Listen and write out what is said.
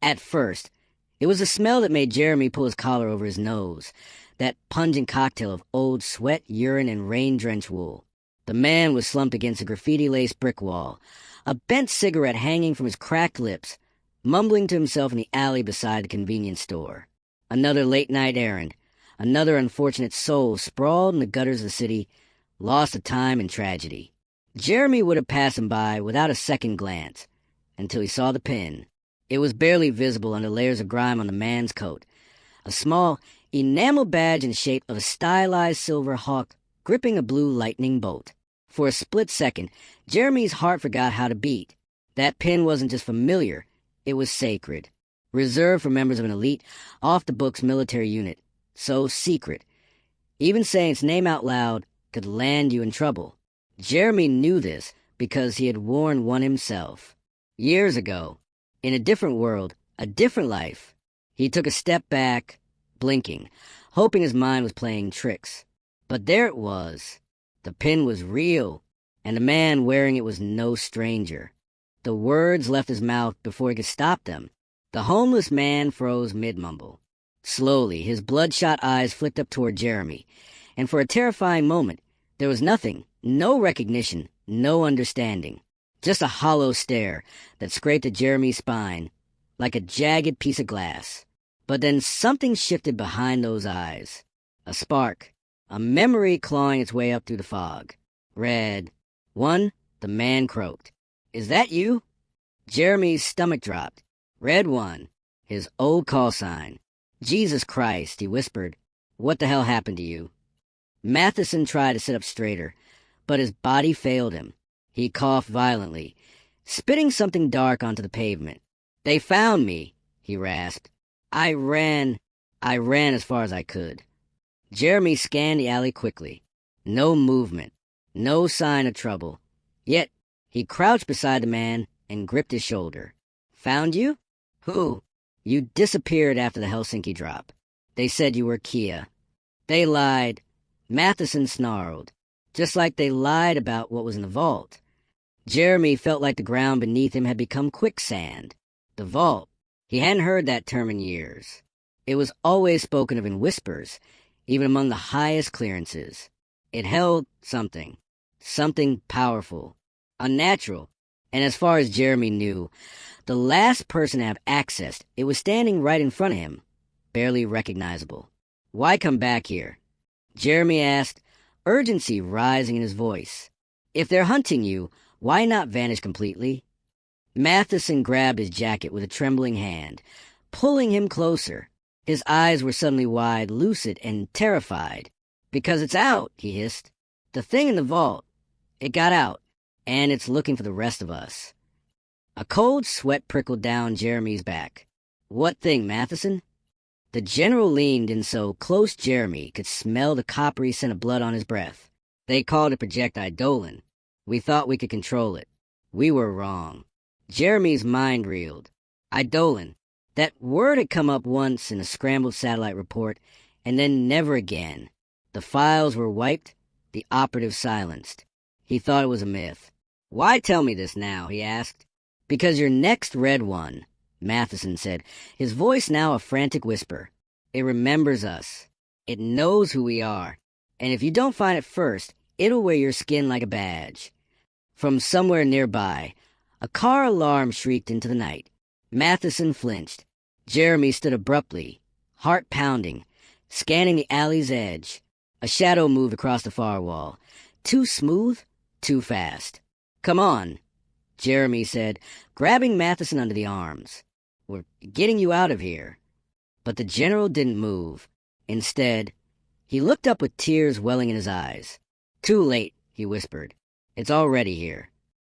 At first, it was the smell that made Jeremy pull his collar over his nose, that pungent cocktail of old sweat, urine, and rain-drenched wool. The man was slumped against a graffiti-laced brick wall, a bent cigarette hanging from his cracked lips, mumbling to himself in the alley beside the convenience store. Another late-night errand, another unfortunate soul sprawled in the gutters of the city, lost to time and tragedy. Jeremy would have passed him by without a second glance, until he saw the pin. It was barely visible under layers of grime on the man's coat, a small, enamel badge in the shape of a stylized silver hawk gripping a blue lightning bolt. For a split second, Jeremy's heart forgot how to beat. That pin wasn't just familiar, it was sacred. Reserved for members of an elite, off-the-books military unit. So secret. Even saying its name out loud could land you in trouble. Jeremy knew this because he had worn one himself. Years ago, in a different world, a different life, he took a step back, blinking, hoping his mind was playing tricks. But there it was. The pin was real, and the man wearing it was no stranger. The words left his mouth before he could stop them. The homeless man froze mid-mumble. Slowly, his bloodshot eyes flicked up toward Jeremy, and for a terrifying moment, there was nothing, no recognition, no understanding. Just a hollow stare that scraped at Jeremy's spine like a jagged piece of glass. But then something shifted behind those eyes. A spark, a memory clawing its way up through the fog. Red. One, the man croaked. "Is that you?" Jeremy's stomach dropped. Red one, his old call sign. "Jesus Christ," he whispered. "What the hell happened to you?" Matheson tried to sit up straighter, but his body failed him. He coughed violently, spitting something dark onto the pavement. "They found me," he rasped. I ran as far as I could." Jeremy scanned the alley quickly. No movement, no sign of trouble. Yet he crouched beside the man and gripped his shoulder. "Found you? Who?" "You disappeared after the Helsinki drop. They said you were Kia." "They lied." Matheson snarled, just like they lied about what was in the vault. Jeremy felt like the ground beneath him had become quicksand. The vault. He hadn't heard that term in years. It was always spoken of in whispers, even among the highest clearances. It held something powerful, unnatural, and as far as Jeremy knew, the last person to have access, it was standing right in front of him, barely recognizable. "Why come back here?" Jeremy asked, urgency rising in his voice. "If they're hunting you, why not vanish completely?" Matheson grabbed his jacket with a trembling hand, pulling him closer. His eyes were suddenly wide, lucid, and terrified. "Because it's out," he hissed. "The thing in the vault. It got out, and it's looking for the rest of us." A cold sweat prickled down Jeremy's back. "What thing, Matheson?" The general leaned in so close Jeremy could smell the coppery scent of blood on his breath. "They called it Project Eidolon. We thought we could control it. We were wrong." Jeremy's mind reeled. Eidolon. That word had come up once in a scrambled satellite report, and then never again. The files were wiped, the operative silenced. He thought it was a myth. "Why tell me this now?" he asked. "Because your next red one," Matheson said, his voice now a frantic whisper. "It remembers us. It knows who we are. And if you don't find it first, it'll wear your skin like a badge." From somewhere nearby, a car alarm shrieked into the night. Matheson flinched. Jeremy stood abruptly, heart pounding, scanning the alley's edge. A shadow moved across the far wall. Too smooth, too fast. "Come on," Jeremy said, grabbing Matheson under the arms. "We're getting you out of here." But the general didn't move. Instead, he looked up with tears welling in his eyes. "Too late," he whispered. "It's already here."